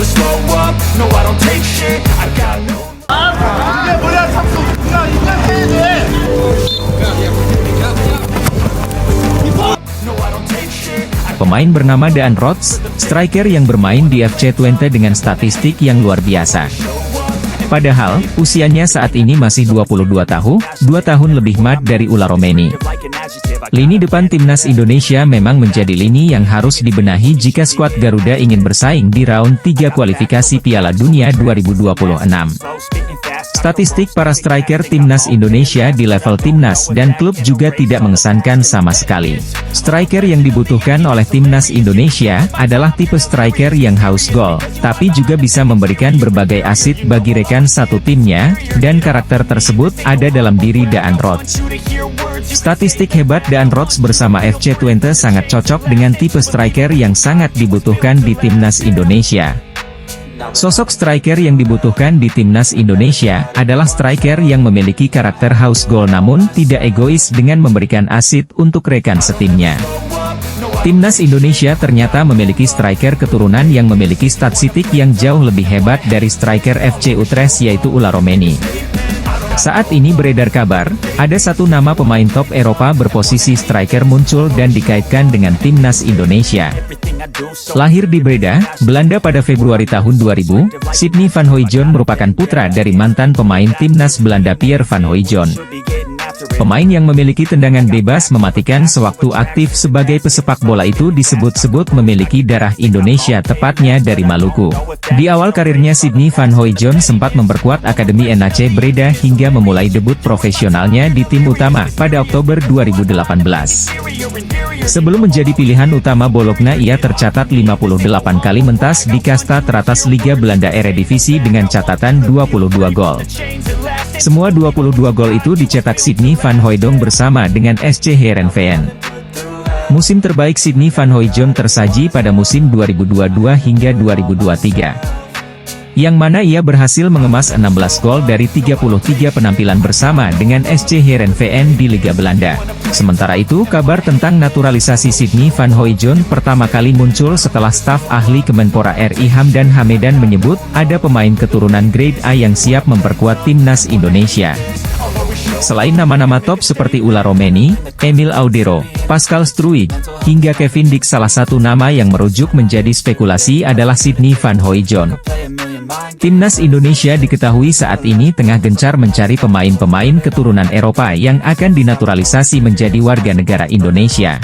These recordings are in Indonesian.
never slow up, no I don't take shit, I got no. 이게 뭐야 삼수 야 인간해야 돼. No, I don't take shit. Pemain bernama Daan Rots, striker yang bermain di FC Twente dengan statistik yang luar biasa. Padahal, usianya saat ini masih 22 tahun, 2 tahun lebih mat dari Ula Romeni. Lini depan timnas Indonesia memang menjadi lini yang harus dibenahi jika skuad Garuda ingin bersaing di round 3 kualifikasi Piala Dunia 2026. Statistik para striker timnas Indonesia di level timnas dan klub juga tidak mengesankan sama sekali. Striker yang dibutuhkan oleh timnas Indonesia adalah tipe striker yang haus gol, tapi juga bisa memberikan berbagai asit bagi rekan satu timnya, dan karakter tersebut ada dalam diri Daan Rots. Statistik hebat Daan Rots bersama FC Twente sangat cocok dengan tipe striker yang sangat dibutuhkan di timnas Indonesia. Sosok striker yang dibutuhkan di timnas Indonesia adalah striker yang memiliki karakter haus gol namun tidak egois dengan memberikan asit untuk rekan setimnya. Timnas Indonesia ternyata memiliki striker keturunan yang memiliki statistik yang jauh lebih hebat dari striker FC Utrecht yaitu Ula Romeni. Saat ini beredar kabar, ada satu nama pemain top Eropa berposisi striker muncul dan dikaitkan dengan timnas Indonesia. Lahir di Breda, Belanda pada Februari tahun 2000, Sidney van Hooijdonk merupakan putra dari mantan pemain timnas Belanda Pierre van Hooijdonk. Pemain yang memiliki tendangan bebas mematikan sewaktu aktif sebagai pesepak bola itu disebut-sebut memiliki darah Indonesia, tepatnya dari Maluku. Di awal karirnya Sidney van Hooijdonk sempat memperkuat Akademi NAC Breda hingga memulai debut profesionalnya di tim utama pada Oktober 2018. Sebelum menjadi pilihan utama Bologna, ia tercatat 58 kali mentas di kasta teratas Liga Belanda Eredivisie dengan catatan 22 gol. Semua 22 gol itu dicetak Sidney van Hooijdonk bersama dengan SC Heerenveen. Musim terbaik Sidney van Hooijdonk tersaji pada musim 2022 hingga 2023. Yang mana ia berhasil mengemas 16 gol dari 33 penampilan bersama dengan SC Heerenveen di Liga Belanda. Sementara itu, kabar tentang naturalisasi Sidney van Hooijdonk pertama kali muncul setelah staf ahli Kemenpora RI Hamdan Hamedan menyebut ada pemain keturunan grade A yang siap memperkuat timnas Indonesia. Selain nama-nama top seperti Ula Romeni, Emil Audero, Pascal Struijk, hingga Kevin Dix, salah satu nama yang merujuk menjadi spekulasi adalah Sidney van Hooijdonk. Timnas Indonesia diketahui saat ini tengah gencar mencari pemain-pemain keturunan Eropa yang akan dinaturalisasi menjadi warga negara Indonesia.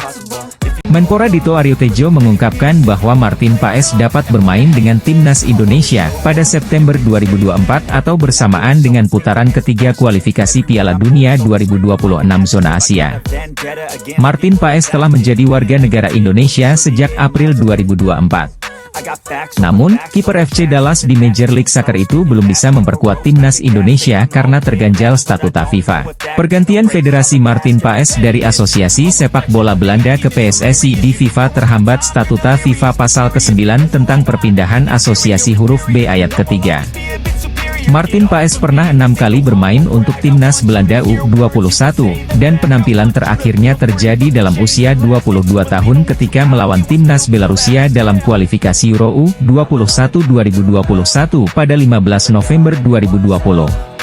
Menpora Dito Aryo Tejo mengungkapkan bahwa Martin Paes dapat bermain dengan timnas Indonesia pada September 2024 atau bersamaan dengan putaran ketiga kualifikasi Piala Dunia 2026 zona Asia. Martin Paes telah menjadi warga negara Indonesia sejak April 2024. Namun, kiper FC Dallas di Major League Soccer itu belum bisa memperkuat timnas Indonesia karena terganjal statuta FIFA. Pergantian Federasi Martin Paes dari Asosiasi Sepak Bola Belanda ke PSSI di FIFA terhambat statuta FIFA pasal ke-9 tentang perpindahan asosiasi huruf B ayat ketiga. Martin Paes pernah 6 kali bermain untuk timnas Belanda U21, dan penampilan terakhirnya terjadi dalam usia 22 tahun ketika melawan timnas Belarusia dalam kualifikasi Euro U21 2021 pada 15 November 2020.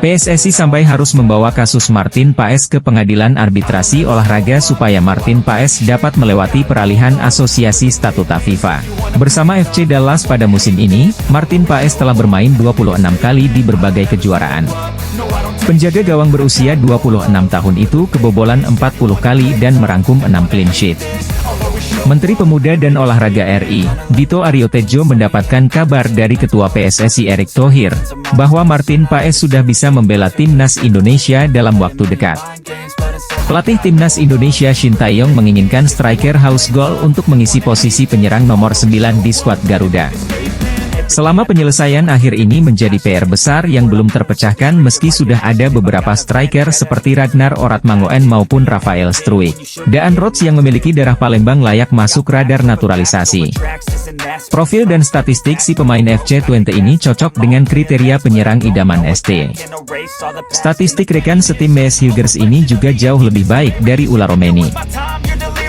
PSSI sampai harus membawa kasus Martin Paes ke pengadilan arbitrasi olahraga supaya Martin Paes dapat melewati peralihan asosiasi statuta FIFA. Bersama FC Dallas pada musim ini, Martin Paes telah bermain 26 kali di berbagai kejuaraan. Penjaga gawang berusia 26 tahun itu kebobolan 40 kali dan merangkum 6 clean sheet. Menteri Pemuda dan Olahraga RI, Dito Aryo Tejo mendapatkan kabar dari Ketua PSSI Erick Thohir, bahwa Martin Paes sudah bisa membela timnas Indonesia dalam waktu dekat. Pelatih timnas Indonesia Shin Tae-yong menginginkan striker haus gol untuk mengisi posisi penyerang nomor 9 di skuad Garuda. Selama penyelesaian akhir ini menjadi PR besar yang belum terpecahkan meski sudah ada beberapa striker seperti Ragnar Oratmangoen maupun Rafael Struijk. Daan Rots yang memiliki darah Palembang layak masuk radar naturalisasi. Profil dan statistik si pemain FC Twente ini cocok dengan kriteria penyerang idaman ST. Statistik rekan setim Mees Hilgers ini juga jauh lebih baik dari Ula Romeni.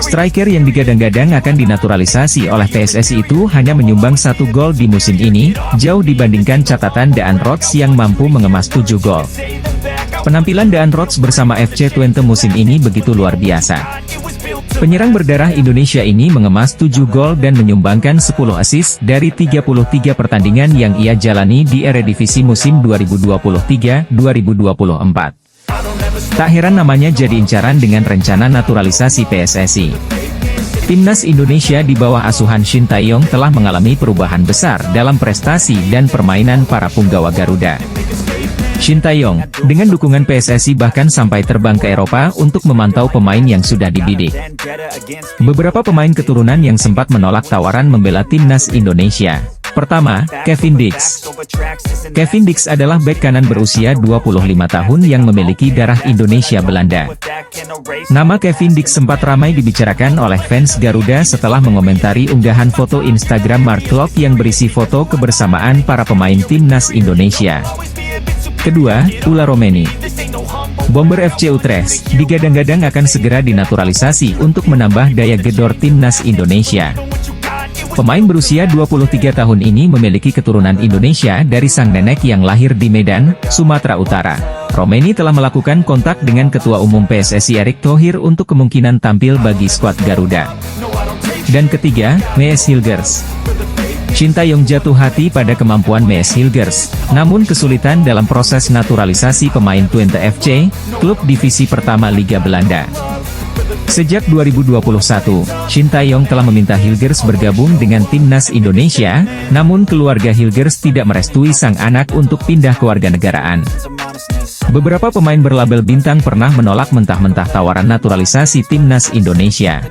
Striker yang digadang-gadang akan dinaturalisasi oleh PSSI itu hanya menyumbang 1 gol di musim ini, jauh dibandingkan catatan Daan Rots yang mampu mengemas 7 gol. Penampilan Daan Rots bersama FC Twente musim ini begitu luar biasa. Penyerang berdarah Indonesia ini mengemas 7 gol dan menyumbangkan 10 assist dari 33 pertandingan yang ia jalani di Eredivisie musim 2023-2024. Tak heran namanya jadi incaran dengan rencana naturalisasi PSSI. Timnas Indonesia di bawah asuhan Shin Tae-yong telah mengalami perubahan besar dalam prestasi dan permainan para punggawa Garuda. Shin Tae-yong, dengan dukungan PSSI bahkan sampai terbang ke Eropa untuk memantau pemain yang sudah dibidik. Beberapa pemain keturunan yang sempat menolak tawaran membela timnas Indonesia. Pertama, Kevin Dix. Kevin Dix adalah bek kanan berusia 25 tahun yang memiliki darah Indonesia Belanda. Nama Kevin Dix sempat ramai dibicarakan oleh fans Garuda setelah mengomentari unggahan foto Instagram Mark Klok yang berisi foto kebersamaan para pemain timnas Indonesia. Kedua, Ula Romeni. Bomber FC Utrecht, digadang-gadang akan segera dinaturalisasi untuk menambah daya gedor timnas Indonesia. Pemain berusia 23 tahun ini memiliki keturunan Indonesia dari sang nenek yang lahir di Medan, Sumatera Utara. Romeni telah melakukan kontak dengan Ketua Umum PSSI Erick Thohir untuk kemungkinan tampil bagi skuad Garuda. Dan ketiga, Mees Hilgers. Shin Tae-yong jatuh hati pada kemampuan Mees Hilgers, namun kesulitan dalam proses naturalisasi pemain Twente FC, klub divisi pertama Liga Belanda. Sejak 2021, Shin Tae-yong telah meminta Hilgers bergabung dengan timnas Indonesia, namun keluarga Hilgers tidak merestui sang anak untuk pindah kewarganegaraan. Beberapa pemain berlabel bintang pernah menolak mentah-mentah tawaran naturalisasi timnas Indonesia.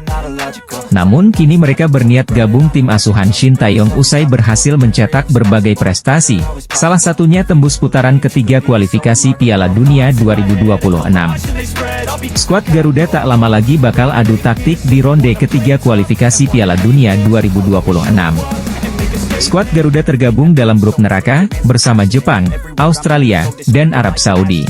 Namun kini mereka berniat gabung tim asuhan Shin Tae-yong usai berhasil mencetak berbagai prestasi, salah satunya tembus putaran ketiga kualifikasi Piala Dunia 2026. Skuad Garuda tak lama lagi bakal adu taktik di ronde ketiga kualifikasi Piala Dunia 2026. Skuad Garuda tergabung dalam grup neraka, bersama Jepang, Australia, dan Arab Saudi.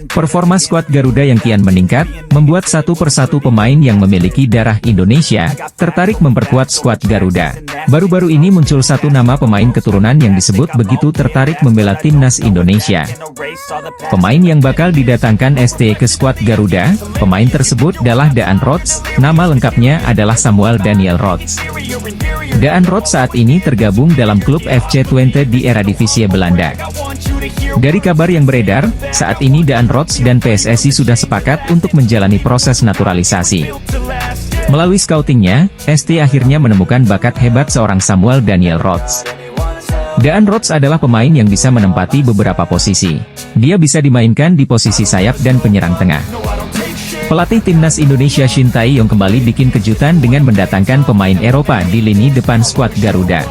Performa skuad Garuda yang kian meningkat, membuat satu persatu pemain yang memiliki darah Indonesia, tertarik memperkuat skuad Garuda. Baru-baru ini muncul satu nama pemain keturunan yang disebut begitu tertarik membela timnas Indonesia. Pemain yang bakal didatangkan ST ke skuad Garuda, pemain tersebut adalah Daan Rots, nama lengkapnya adalah Samuel Daniel Rots. Daan Rots saat ini tergabung dalam klub FC Twente di Eredivisie Belanda. Dari kabar yang beredar, saat ini Daan Rots dan PSSI sudah sepakat untuk menjalani proses naturalisasi. Melalui scoutingnya, ST akhirnya menemukan bakat hebat seorang Samuel Daniel Rots. Daan Rots adalah pemain yang bisa menempati beberapa posisi. Dia bisa dimainkan di posisi sayap dan penyerang tengah. Pelatih timnas Indonesia Shin Tae-yong kembali bikin kejutan dengan mendatangkan pemain Eropa di lini depan skuad Garuda.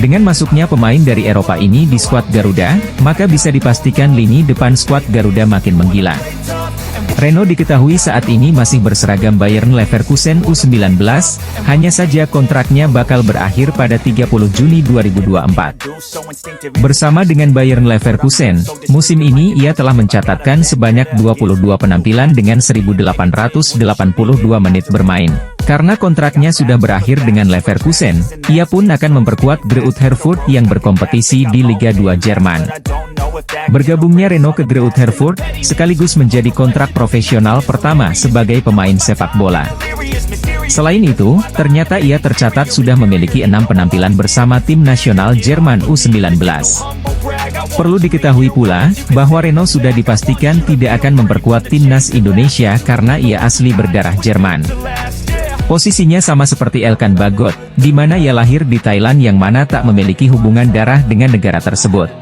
Dengan masuknya pemain dari Eropa ini di skuad Garuda, maka bisa dipastikan lini depan skuad Garuda makin menggila. Reno diketahui saat ini masih berseragam Bayern Leverkusen U19, hanya saja kontraknya bakal berakhir pada 30 Juni 2024. Bersama dengan Bayern Leverkusen, musim ini ia telah mencatatkan sebanyak 22 penampilan dengan 1.882 menit bermain. Karena kontraknya sudah berakhir dengan Leverkusen, ia pun akan memperkuat Greuther Fürth yang berkompetisi di Liga 2 Jerman. Bergabungnya Reno ke Greuther Fürth, sekaligus menjadi kontrak profesional pertama sebagai pemain sepak bola. Selain itu, ternyata ia tercatat sudah memiliki 6 penampilan bersama tim nasional Jerman U19. Perlu diketahui pula, bahwa Reno sudah dipastikan tidak akan memperkuat timnas Indonesia karena ia asli berdarah Jerman. Posisinya sama seperti Elkan Bagot, di mana ia lahir di Thailand yang mana tak memiliki hubungan darah dengan negara tersebut.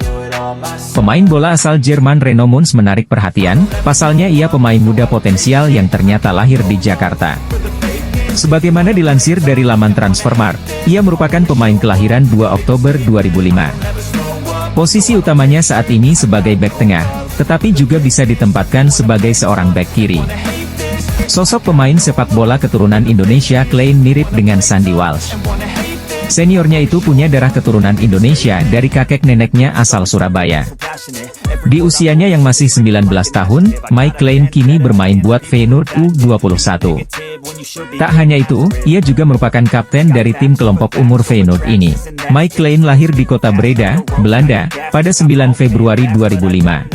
Pemain bola asal Jerman Reno Mons menarik perhatian, pasalnya ia pemain muda potensial yang ternyata lahir di Jakarta. Sebagaimana dilansir dari laman Transfermarkt, ia merupakan pemain kelahiran 2 Oktober 2005. Posisi utamanya saat ini sebagai bek tengah, tetapi juga bisa ditempatkan sebagai seorang bek kiri. Sosok pemain sepak bola keturunan Indonesia Klein mirip dengan Sandy Walsh. Seniornya itu punya darah keturunan Indonesia dari kakek neneknya asal Surabaya. Di usianya yang masih 19 tahun, Mike Klein kini bermain buat Feyenoord U21. Tak hanya itu, ia juga merupakan kapten dari tim kelompok umur Feyenoord ini. Mike Klein lahir di kota Breda, Belanda, pada 9 Februari 2005.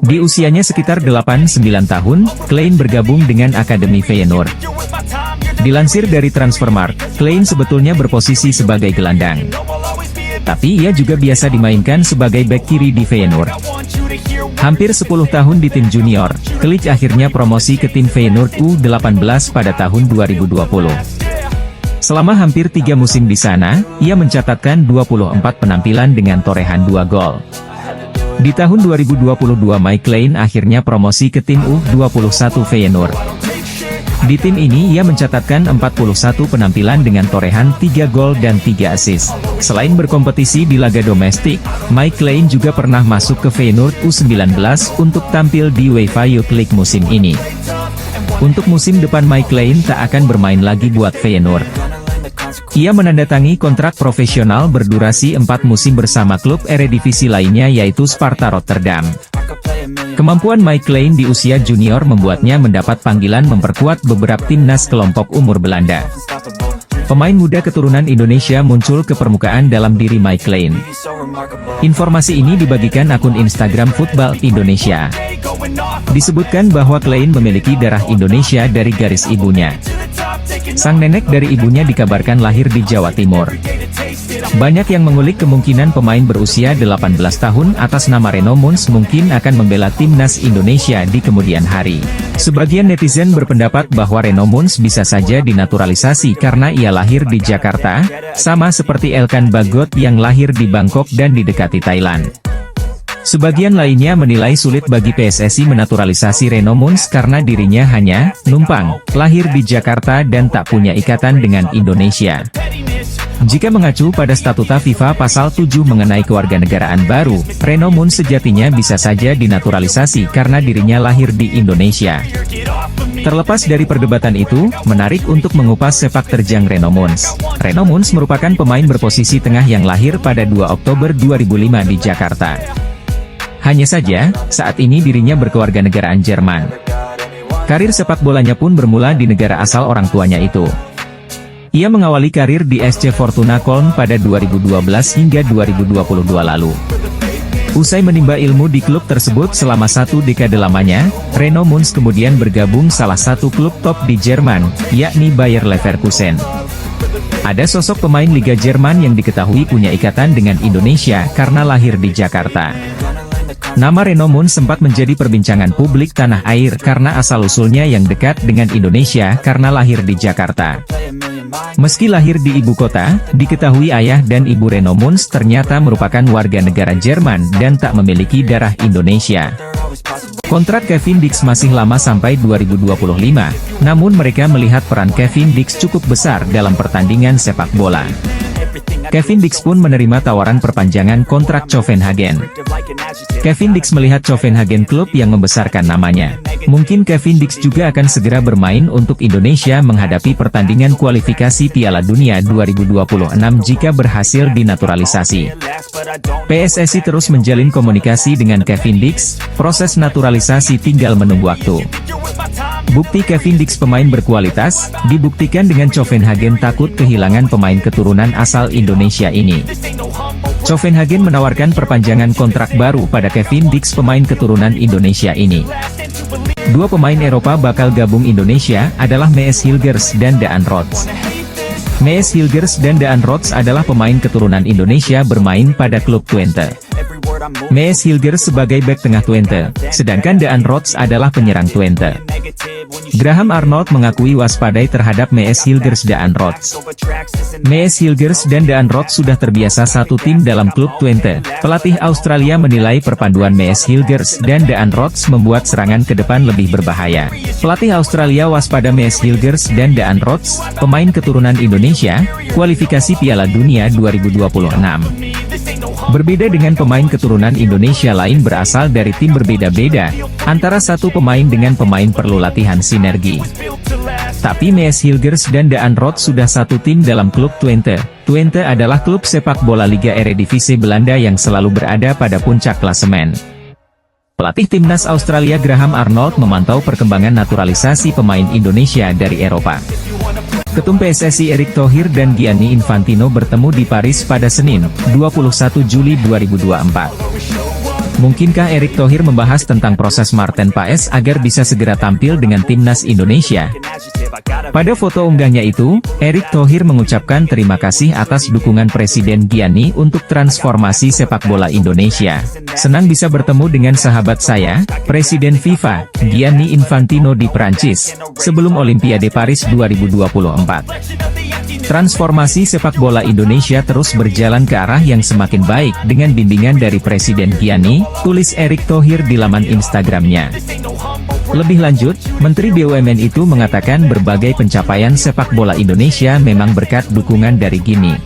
Di usianya sekitar 8-9 tahun, Klein bergabung dengan Akademi Feyenoord. Dilansir dari Transfermarkt, Klein sebetulnya berposisi sebagai gelandang. Tapi ia juga biasa dimainkan sebagai bek kiri di Feyenoord. Hampir 10 tahun di tim junior, Klein akhirnya promosi ke tim Feyenoord U18 pada tahun 2020. Selama hampir 3 musim di sana, ia mencatatkan 24 penampilan dengan torehan 2 gol. Di tahun 2022 Mike Klein akhirnya promosi ke tim U21 Feyenoord. Di tim ini ia mencatatkan 41 penampilan dengan torehan 3 gol dan 3 assist. Selain berkompetisi di laga domestik, Mike Klein juga pernah masuk ke Feyenoord U19 untuk tampil di UEFA Youth League musim ini. Untuk musim depan Mike Klein tak akan bermain lagi buat Feyenoord. Ia menandatangani kontrak profesional berdurasi 4 musim bersama klub Eredivisie lainnya yaitu Sparta Rotterdam. Kemampuan Mike Klein di usia junior membuatnya mendapat panggilan memperkuat beberapa timnas kelompok umur Belanda. Pemain muda keturunan Indonesia muncul ke permukaan dalam diri Mike Klein. Informasi ini dibagikan akun Instagram Football Indonesia. Disebutkan bahwa Klein memiliki darah Indonesia dari garis ibunya. Sang nenek dari ibunya dikabarkan lahir di Jawa Timur. Banyak yang mengulik kemungkinan pemain berusia 18 tahun atas nama Reno Mons mungkin akan membela timnas Indonesia di kemudian hari. Sebagian netizen berpendapat bahwa Reno Mons bisa saja dinaturalisasi karena ia lahir di Jakarta, sama seperti Elkan Bagot yang lahir di Bangkok dan didekati Thailand. Sebagian lainnya menilai sulit bagi PSSI menaturalisasi Reno Mons karena dirinya hanya numpang, lahir di Jakarta dan tak punya ikatan dengan Indonesia. Jika mengacu pada statuta FIFA pasal 7 mengenai kewarganegaraan baru, Reno Mons sejatinya bisa saja dinaturalisasi karena dirinya lahir di Indonesia. Terlepas dari perdebatan itu, menarik untuk mengupas sepak terjang Reno Mons. Reno Mons merupakan pemain berposisi tengah yang lahir pada 2 Oktober 2005 di Jakarta. Hanya saja, saat ini dirinya berkewarganegaraan Jerman. Karir sepak bolanya pun bermula di negara asal orang tuanya itu. Ia mengawali karir di SC Fortuna Köln pada 2012 hingga 2022 lalu. Usai menimba ilmu di klub tersebut selama 1 dekade lamanya, Reno Mons kemudian bergabung salah satu klub top di Jerman, yakni Bayer Leverkusen. Ada sosok pemain Liga Jerman yang diketahui punya ikatan dengan Indonesia karena lahir di Jakarta. Nama Reno Mons sempat menjadi perbincangan publik tanah air karena asal-usulnya yang dekat dengan Indonesia karena lahir di Jakarta. Meski lahir di ibu kota, diketahui ayah dan ibu Reno Mons ternyata merupakan warga negara Jerman dan tak memiliki darah Indonesia. Kontrak Kevin Dix masih lama sampai 2025, namun mereka melihat peran Kevin Dix cukup besar dalam pertandingan sepak bola. Kevin Dix pun menerima tawaran perpanjangan kontrak Copenhagen. Kevin Dix melihat Copenhagen klub yang membesarkan namanya. Mungkin Kevin Dix juga akan segera bermain untuk Indonesia menghadapi pertandingan kualifikasi Piala Dunia 2026 jika berhasil dinaturalisasi. PSSI terus menjalin komunikasi dengan Kevin Dix, proses naturalisasi tinggal menunggu waktu. Bukti Kevin Dix pemain berkualitas, dibuktikan dengan Copenhagen takut kehilangan pemain keturunan asal Indonesia ini. Copenhagen menawarkan perpanjangan kontrak baru pada Kevin Dix pemain keturunan Indonesia ini. 2 pemain Eropa bakal gabung Indonesia adalah Mees Hilgers dan Daan Rots. Mees Hilgers dan Daan Rots adalah pemain keturunan Indonesia bermain pada klub Twente. Mees Hilgers sebagai bek tengah Twente, sedangkan Daan Rots adalah penyerang Twente. Graham Arnold mengakui waspadai terhadap Mees Hilgers Daan Rots. Mees Hilgers dan Daan Rots sudah terbiasa satu tim dalam klub Twente. Pelatih Australia menilai perpaduan Mees Hilgers dan Daan Rots membuat serangan ke depan lebih berbahaya. Pelatih Australia waspada Mees Hilgers dan Daan Rots, pemain keturunan Indonesia, kualifikasi Piala Dunia 2026. Berbeda dengan pemain keturunan Indonesia lain berasal dari tim berbeda-beda, antara satu pemain dengan pemain perlu latihan sinergi. Tapi Mees Hilgers dan Daan Rots sudah satu tim dalam klub Twente. Twente adalah klub sepak bola Liga Eredivisie Belanda yang selalu berada pada puncak klasemen. Pelatih timnas Australia Graham Arnold memantau perkembangan naturalisasi pemain Indonesia dari Eropa. Ketum PSSI Erick Thohir dan Gianni Infantino bertemu di Paris pada Senin, 21 Juli 2024. Mungkinkah Erick Thohir membahas tentang proses Marten Paes agar bisa segera tampil dengan timnas Indonesia? Pada foto unggahnya itu, Erick Thohir mengucapkan terima kasih atas dukungan Presiden Gianni untuk transformasi sepak bola Indonesia. Senang bisa bertemu dengan sahabat saya, Presiden FIFA, Gianni Infantino di Prancis, sebelum Olimpiade Paris 2024. Transformasi sepak bola Indonesia terus berjalan ke arah yang semakin baik dengan bimbingan dari Presiden Gianni, tulis Erick Thohir di laman Instagramnya. Lebih lanjut, Menteri BUMN itu mengatakan berbagai pencapaian sepak bola Indonesia memang berkat dukungan dari Gianni.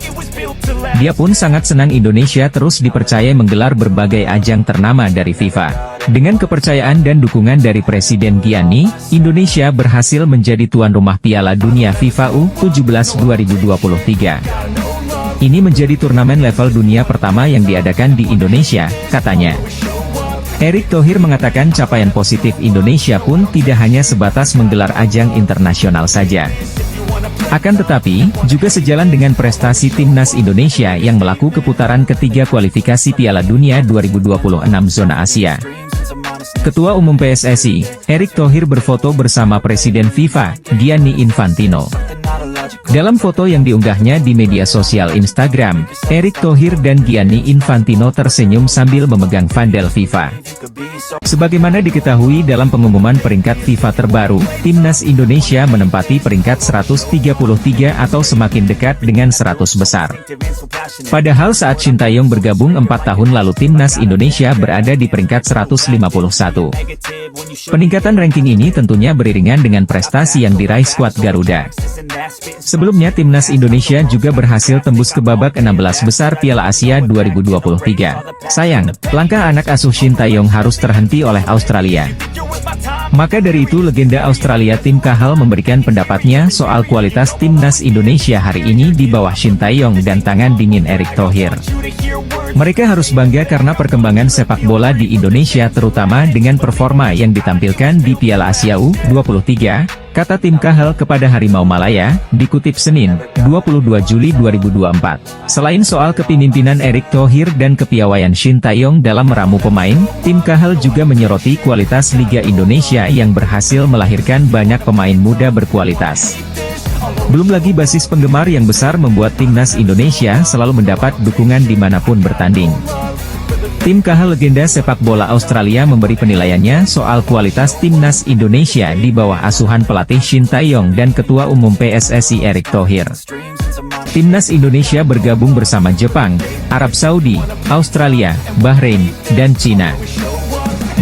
Dia pun sangat senang Indonesia terus dipercaya menggelar berbagai ajang ternama dari FIFA. Dengan kepercayaan dan dukungan dari Presiden Gianni, Indonesia berhasil menjadi tuan rumah Piala Dunia FIFA U17 2023. Ini menjadi turnamen level dunia pertama yang diadakan di Indonesia, katanya. Erick Thohir mengatakan capaian positif Indonesia pun tidak hanya sebatas menggelar ajang internasional saja. Akan tetapi, juga sejalan dengan prestasi timnas Indonesia yang melaku keputaran ketiga kualifikasi Piala Dunia 2026 zona Asia. Ketua Umum PSSI, Erick Thohir berfoto bersama Presiden FIFA, Gianni Infantino. Dalam foto yang diunggahnya di media sosial Instagram, Erick Thohir dan Gianni Infantino tersenyum sambil memegang vandel FIFA. Sebagaimana diketahui dalam pengumuman peringkat FIFA terbaru, timnas Indonesia menempati peringkat 133 atau semakin dekat dengan 100 besar. Padahal saat Sintayong bergabung 4 tahun lalu timnas Indonesia berada di peringkat 151. Peningkatan ranking ini tentunya beriringan dengan prestasi yang diraih skuad Garuda. Sebelumnya timnas Indonesia juga berhasil tembus ke babak 16 besar Piala Asia 2023. Sayang, langkah anak asuh Sintayong harus terhenti oleh Australia. Maka dari itu legenda Australia Tim Cahill memberikan pendapatnya soal kualitas timnas Indonesia hari ini di bawah Sintayong dan tangan dingin Erick Thohir. Mereka harus bangga karena perkembangan sepak bola di Indonesia terutama dengan performa yang ditampilkan di Piala Asia U23, kata Tim Cahill kepada Harimau Malaya, dikutip Senin, 22 Juli 2024. Selain soal kepemimpinan Erick Thohir dan kepiawaian Sintayong dalam meramu pemain, Tim Cahill juga menyoroti kualitas Liga Indonesia yang berhasil melahirkan banyak pemain muda berkualitas. Belum lagi basis penggemar yang besar membuat timnas Indonesia selalu mendapat dukungan dimanapun bertanding. Tim Cahill legenda sepak bola Australia memberi penilaiannya soal kualitas timnas Indonesia di bawah asuhan pelatih Sintayong dan Ketua Umum PSSI Erick Thohir. Timnas Indonesia bergabung bersama Jepang, Arab Saudi, Australia, Bahrain, dan Cina.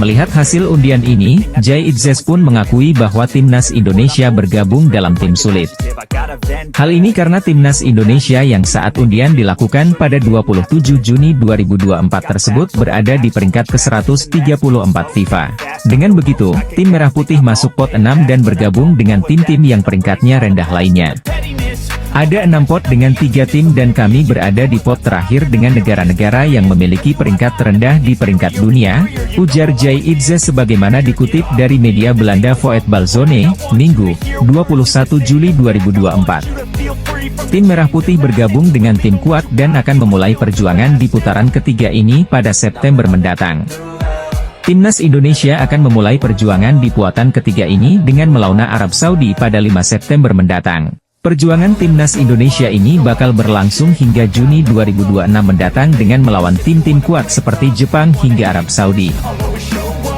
Melihat hasil undian ini, Jay Itzes pun mengakui bahwa timnas Indonesia bergabung dalam tim sulit. Hal ini karena timnas Indonesia yang saat undian dilakukan pada 27 Juni 2024 tersebut berada di peringkat ke-134 FIFA. Dengan begitu, tim Merah Putih masuk pot 6 dan bergabung dengan tim-tim yang peringkatnya rendah lainnya. Ada 6 pot dengan 3 tim dan kami berada di pot terakhir dengan negara-negara yang memiliki peringkat terendah di peringkat dunia, ujar Jay Itzes sebagaimana dikutip dari media Belanda Voetbalzone, Minggu, 21 Juli 2024. Tim Merah Putih bergabung dengan tim kuat dan akan memulai perjuangan di putaran ketiga ini pada September mendatang. Timnas Indonesia akan memulai perjuangan di putaran ketiga ini dengan melawan Arab Saudi pada 5 September mendatang. Perjuangan timnas Indonesia ini bakal berlangsung hingga Juni 2026 mendatang dengan melawan tim-tim kuat seperti Jepang hingga Arab Saudi.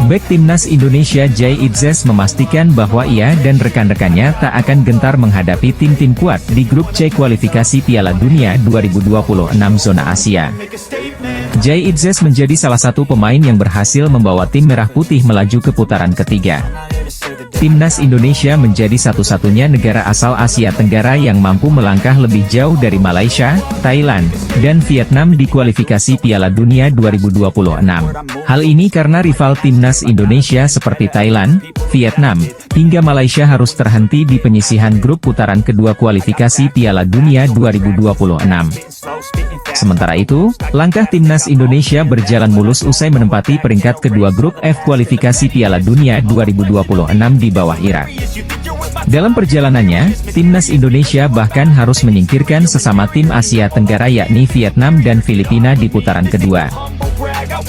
Bek timnas Indonesia Jay Itzes memastikan bahwa ia dan rekan-rekannya tak akan gentar menghadapi tim-tim kuat di grup C kualifikasi Piala Dunia 2026 zona Asia. Jay Itzes menjadi salah satu pemain yang berhasil membawa tim Merah Putih melaju ke putaran ketiga. Timnas Indonesia menjadi satu-satunya negara asal Asia Tenggara yang mampu melangkah lebih jauh dari Malaysia, Thailand, dan Vietnam di kualifikasi Piala Dunia 2026. Hal ini karena rival timnas Indonesia seperti Thailand, Vietnam, hingga Malaysia harus terhenti di penyisihan grup putaran kedua kualifikasi Piala Dunia 2026. Sementara itu, langkah timnas Indonesia berjalan mulus usai menempati peringkat kedua grup F kualifikasi Piala Dunia 2026 di bawah Irak. Dalam perjalanannya, timnas Indonesia bahkan harus menyingkirkan sesama tim Asia Tenggara yakni Vietnam dan Filipina di putaran kedua.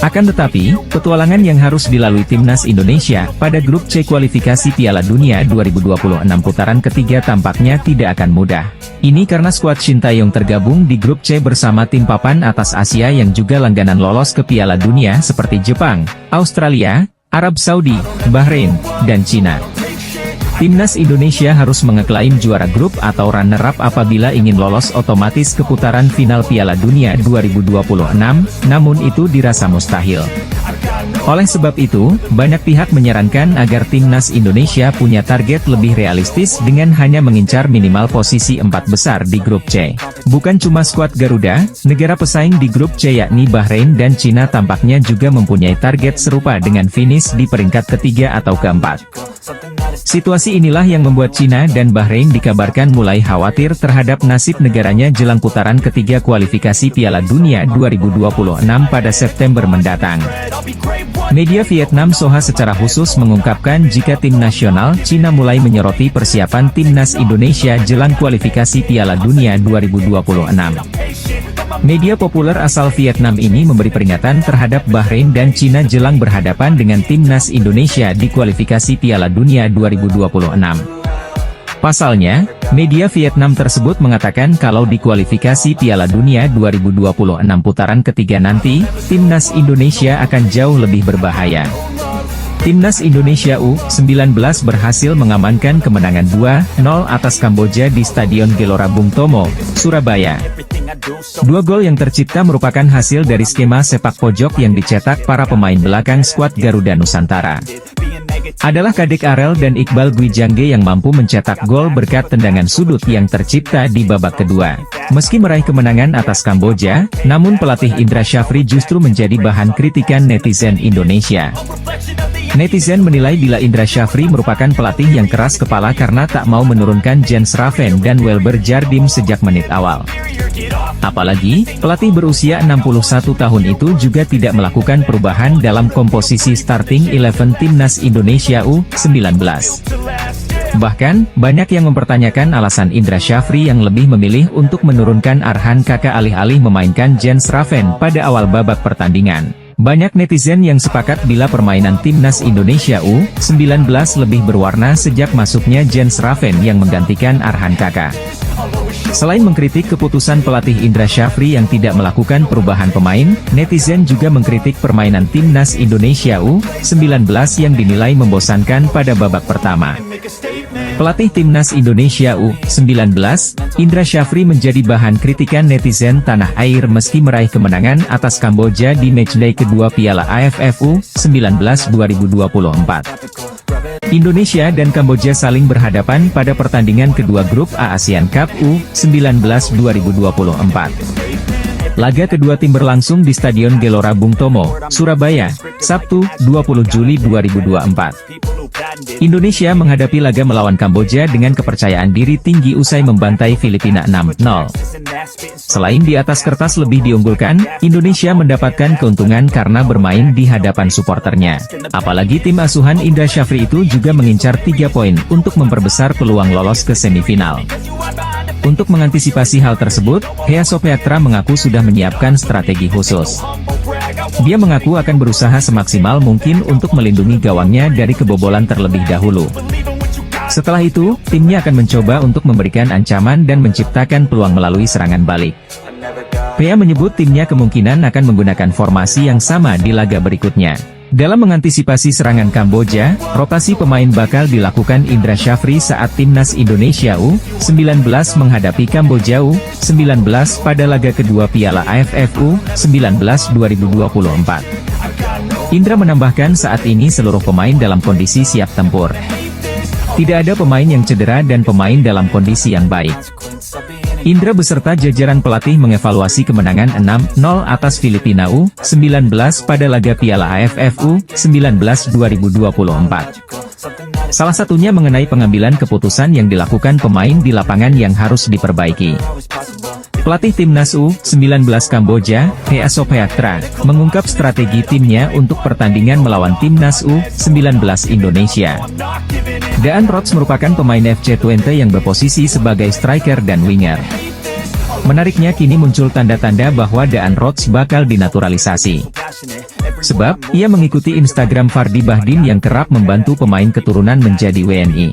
Akan tetapi, petualangan yang harus dilalui timnas Indonesia pada grup C kualifikasi Piala Dunia 2026 putaran ketiga tampaknya tidak akan mudah. Ini karena skuad Shin Tae-yong tergabung di grup C bersama tim papan atas Asia yang juga langganan lolos ke Piala Dunia seperti Jepang, Australia, Arab Saudi, Bahrain, dan Cina. Timnas Indonesia harus mengeklaim juara grup atau runner-up apabila ingin lolos otomatis ke putaran final Piala Dunia 2026, namun itu dirasa mustahil. Oleh sebab itu, banyak pihak menyarankan agar timnas Indonesia punya target lebih realistis dengan hanya mengincar minimal posisi 4 besar di grup C. Bukan cuma skuad Garuda, negara pesaing di grup C yakni Bahrain dan Cina tampaknya juga mempunyai target serupa dengan finish di peringkat ketiga atau keempat. Situasi inilah yang membuat Cina dan Bahrain dikabarkan mulai khawatir terhadap nasib negaranya jelang putaran ketiga kualifikasi Piala Dunia 2026 pada September mendatang. Media Vietnam Soha secara khusus mengungkapkan jika tim nasional Cina mulai menyoroti persiapan timnas Indonesia jelang kualifikasi Piala Dunia 2026. Media populer asal Vietnam ini memberi peringatan terhadap Bahrain dan Cina jelang berhadapan dengan timnas Indonesia di kualifikasi Piala Dunia 2026. Pasalnya, media Vietnam tersebut mengatakan kalau di kualifikasi Piala Dunia 2026 putaran ketiga nanti, timnas Indonesia akan jauh lebih berbahaya. Timnas Indonesia U19 berhasil mengamankan kemenangan 2-0 atas Kamboja di Stadion Gelora Bung Tomo, Surabaya. Dua gol yang tercipta merupakan hasil dari skema sepak pojok yang dicetak para pemain belakang skuad Garuda Nusantara. Adalah Kadek Arel dan Iqbal Gwijangge yang mampu mencetak gol berkat tendangan sudut yang tercipta di babak kedua. Meski meraih kemenangan atas Kamboja, namun pelatih Indra Syafri justru menjadi bahan kritikan netizen Indonesia. Netizen menilai bila Indra Syafri merupakan pelatih yang keras kepala karena tak mau menurunkan Jens Raven dan Welber Jardim sejak menit awal. Apalagi, pelatih berusia 61 tahun itu juga tidak melakukan perubahan dalam komposisi starting 11 timnas Indonesia U19. Bahkan, banyak yang mempertanyakan alasan Indra Syafri yang lebih memilih untuk menurunkan Arhan Kakak alih-alih memainkan Jens Raven pada awal babak pertandingan. Banyak netizen yang sepakat bila permainan timnas Indonesia U19 lebih berwarna sejak masuknya Jens Raven yang menggantikan Arhan Kakak. Selain mengkritik keputusan pelatih Indra Syafri yang tidak melakukan perubahan pemain, netizen juga mengkritik permainan timnas Indonesia U19 yang dinilai membosankan pada babak pertama. Pelatih timnas Indonesia U19, Indra Syafri menjadi bahan kritikan netizen tanah air meski meraih kemenangan atas Kamboja di matchday kedua Piala AFF U19 2024. Indonesia dan Kamboja saling berhadapan pada pertandingan kedua grup A ASEAN Cup U19 2024. Laga kedua tim berlangsung di Stadion Gelora Bung Tomo, Surabaya, Sabtu, 20 Juli 2024. Indonesia menghadapi laga melawan Kamboja dengan kepercayaan diri tinggi usai membantai Filipina 6-0. Selain di atas kertas lebih diunggulkan, Indonesia mendapatkan keuntungan karena bermain di hadapan suporternya. Apalagi tim asuhan Indra Syafri itu juga mengincar 3 poin untuk memperbesar peluang lolos ke semifinal. Untuk mengantisipasi hal tersebut, Hea Sopeatra mengaku sudah menyiapkan strategi khusus. Dia mengaku akan berusaha semaksimal mungkin untuk melindungi gawangnya dari kebobolan terlebih dahulu. Setelah itu, timnya akan mencoba untuk memberikan ancaman dan menciptakan peluang melalui serangan balik. Hea menyebut timnya kemungkinan akan menggunakan formasi yang sama di laga berikutnya. Dalam mengantisipasi serangan Kamboja, rotasi pemain bakal dilakukan Indra Syafri saat timnas Indonesia U19 menghadapi Kamboja U19 pada laga kedua Piala AFF U19 2024. Indra menambahkan saat ini seluruh pemain dalam kondisi siap tempur. Tidak ada pemain yang cedera dan pemain dalam kondisi yang baik. Indra beserta jajaran pelatih mengevaluasi kemenangan 6-0 atas Filipina U19 pada laga Piala AFF U19 2024. Salah satunya mengenai pengambilan keputusan yang dilakukan pemain di lapangan yang harus diperbaiki. Pelatih Timnas U19 Kamboja, Hea Sophayatra, mengungkap strategi timnya untuk pertandingan melawan Timnas U19 Indonesia. Daan Rots merupakan pemain FC Twente yang berposisi sebagai striker dan winger. Menariknya kini muncul tanda-tanda bahwa Daan Rots bakal dinaturalisasi. Sebab, ia mengikuti Instagram Fardi Bahdin yang kerap membantu pemain keturunan menjadi WNI.